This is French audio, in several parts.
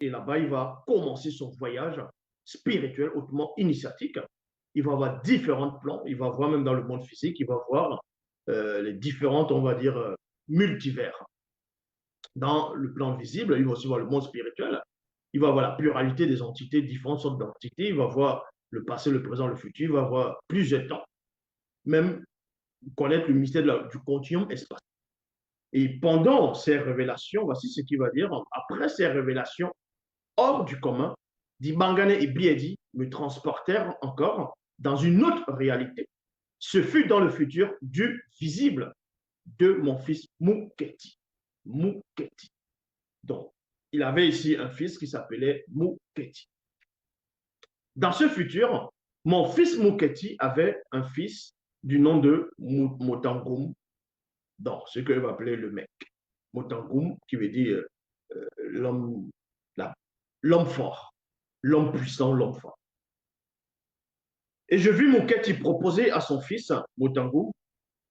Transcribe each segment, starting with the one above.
Et là-bas, il va commencer son voyage spirituel hautement initiatique. Il va avoir différents plans. Il va voir même dans le monde physique, il va voir les différentes, on va dire, multivers. Dans le plan visible, il va aussi voir le monde spirituel. Il va voir la pluralité des entités, différentes sortes d'entités. Il va voir le passé, le présent, le futur. Il va voir plusieurs temps. Même connaître le mystère du continuum espace. Et pendant ces révélations, voici ce qu'il va dire. Après ces révélations hors du commun, Dibangane et Biedi me transportèrent encore dans une autre réalité. Ce fut dans le futur du visible de mon fils Mouketi. Mouketi. Donc, il avait ici un fils qui s'appelait Mouketi. Dans ce futur, mon fils Mouketi avait un fils du nom de Motangoum, donc ce qu'il va appeler le mec. Motangoum, qui veut dire l'homme fort, l'homme puissant, l'homme fort. Et je vis Mouketi proposer à son fils, Motangoum,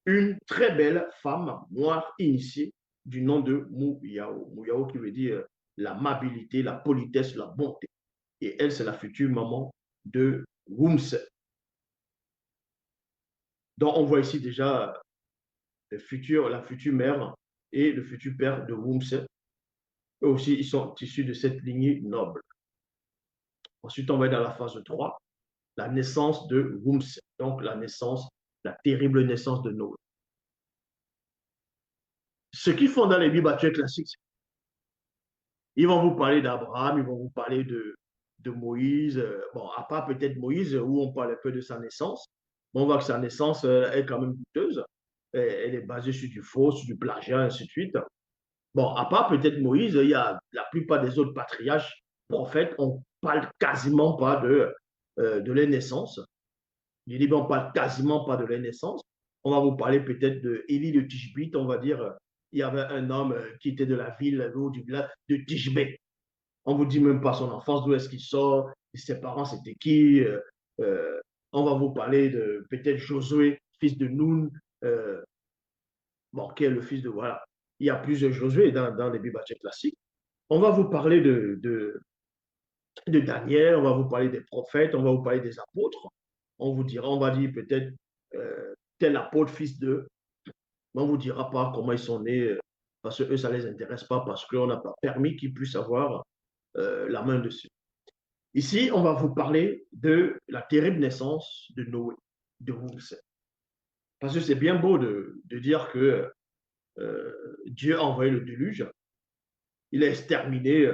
une très belle femme noire initiée du nom de Mouyao. Mouyao qui veut dire l'amabilité, la politesse, la bonté. Et elle, c'est la future maman de Wumse. Donc, on voit ici déjà la future mère et le futur père de Wumse. Eux aussi, ils sont issus de cette lignée noble. Ensuite, on va dans la phase 3, la naissance de Wumse. Donc, la terrible naissance de Noé. Ce qu'ils font dans les Bibles actuelles classiques, ils vont vous parler d'Abraham, ils vont vous parler de Moïse. Bon, à part peut-être Moïse, où on parle un peu de sa naissance. On voit que sa naissance est quand même douteuse. Elle est basée sur du faux, sur du plagiat, ainsi de suite. Bon, à part peut-être Moïse, il y a la plupart des autres patriarches, prophètes, on parle quasiment pas de leur naissance. Les livres, on parle quasiment pas de leur naissance. On va vous parler peut-être de Élie de Tishbite, on va dire, il y avait un homme qui était de la ville ou du village de Tishbé. On vous dit même pas son enfance, d'où est-ce qu'il sort, ses parents c'était qui. Euh, on va vous parler de peut-être Josué, fils de Noun, bon, qui est le fils de voilà. Il y a plusieurs Josué dans les Bibles classiques. On va vous parler de Daniel, on va vous parler des prophètes, on va vous parler des apôtres. On vous dira, on va dire peut-être tel apôtre, fils de. Mais on ne vous dira pas comment ils sont nés, parce que eux, ça ne les intéresse pas, parce qu'on n'a pas permis qu'ils puissent avoir la main dessus. Ici, on va vous parler de la terrible naissance de Noé, de Wumse. Parce que c'est bien beau de dire que Dieu a envoyé le déluge, il a exterminé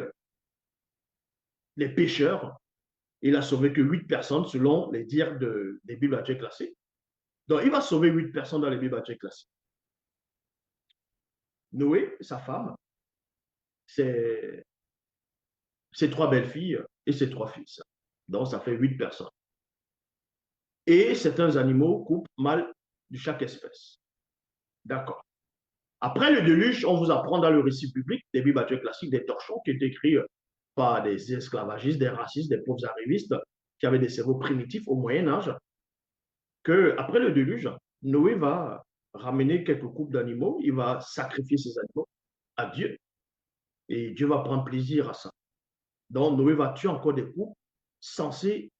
les pécheurs, il a sauvé que 8 personnes selon les dires des Bibles actuelles classées. Donc, il va sauver 8 personnes dans les Bibles actuelles classées. Noé, sa femme, ses 3 belles-filles et ses 3 fils. Donc, ça fait 8 personnes. Et certains animaux coupent mâles de chaque espèce. D'accord. Après le déluge, on vous apprend dans le récit public des Bibles classiques des torchons qui étaient écrits par des esclavagistes, des racistes, des pauvres arrivistes qui avaient des cerveaux primitifs au Moyen Âge, que après le déluge, Noé va ramener quelques couples d'animaux, il va sacrifier ces animaux à Dieu et Dieu va prendre plaisir à ça. Donc Noé va tuer encore des couples censés,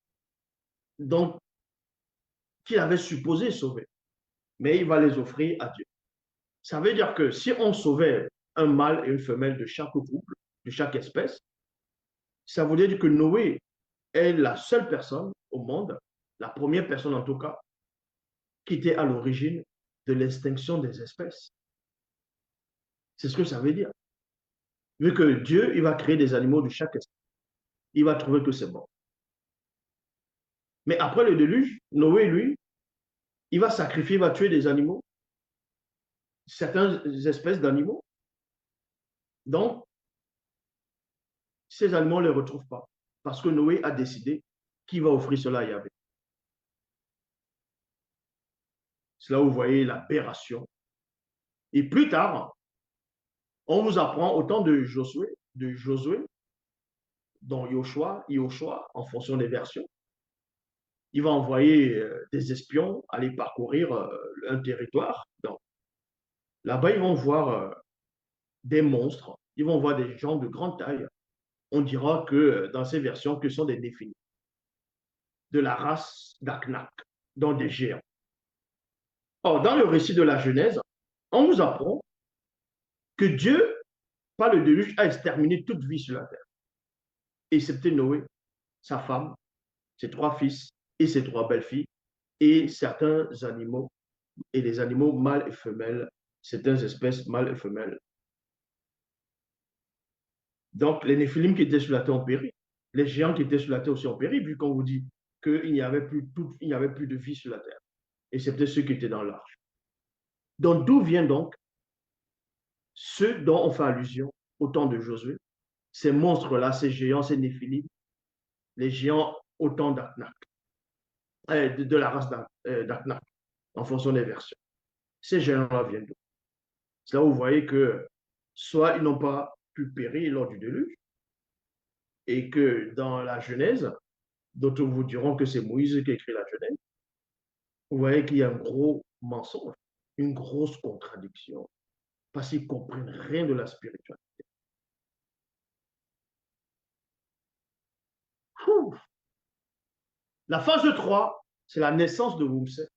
donc qu'il avait supposé sauver, mais il va les offrir à Dieu. Ça veut dire que si on sauvait un mâle et une femelle de chaque couple, de chaque espèce, ça voulait dire que Noé est la seule personne au monde, la première personne en tout cas, qui était à l'origine de l'extinction des espèces. C'est ce que ça veut dire. Vu que Dieu, il va créer des animaux de chaque espèce, il va trouver que c'est bon. Mais après le déluge, Noé, lui, il va sacrifier, il va tuer des animaux, certaines espèces d'animaux. Donc, ces animaux ne les retrouvent pas. Parce que Noé a décidé qu'il va offrir cela à Yahvé. C'est là où vous voyez l'aberration. Et plus tard, on vous apprend au temps de Josué, dont Yoshua, en fonction des versions, il va envoyer des espions aller parcourir un territoire. Donc, là-bas, ils vont voir des monstres, ils vont voir des gens de grande taille. on dira que dans ces versions, que sont des Néphilim, de la race d'Aknak, donc des géants. Or, dans le récit de la Genèse, on nous apprend que Dieu, par le déluge, a exterminé toute vie sur la terre, excepté Noé, sa femme, ses trois fils et ses trois belles-filles, et certains animaux, et les animaux mâles et femelles, certaines espèces mâles et femelles. Donc, les Néphilim qui étaient sur la terre ont péri. Les géants qui étaient sur la terre aussi ont péri, vu qu'on vous dit qu'il n'y avait plus de vie sur la terre. Et c'était ceux qui étaient dans l'arche. Donc, d'où vient donc ce dont on fait allusion au temps de Josué, ces monstres-là, ces géants, ces Néphilim, les géants au temps d'Aknak, de la race d'Aknak, en fonction des versions. Ces géants-là viennent d'où? C'est là où vous voyez que soit ils n'ont pas pu périr lors du déluge, et que dans la Genèse, d'autres vous diront que c'est Moïse qui a écrit la Genèse, vous voyez qu'il y a un gros mensonge, une grosse contradiction, parce qu'ils ne comprennent rien de la spiritualité. La phase 3, c'est la naissance de Wumsé.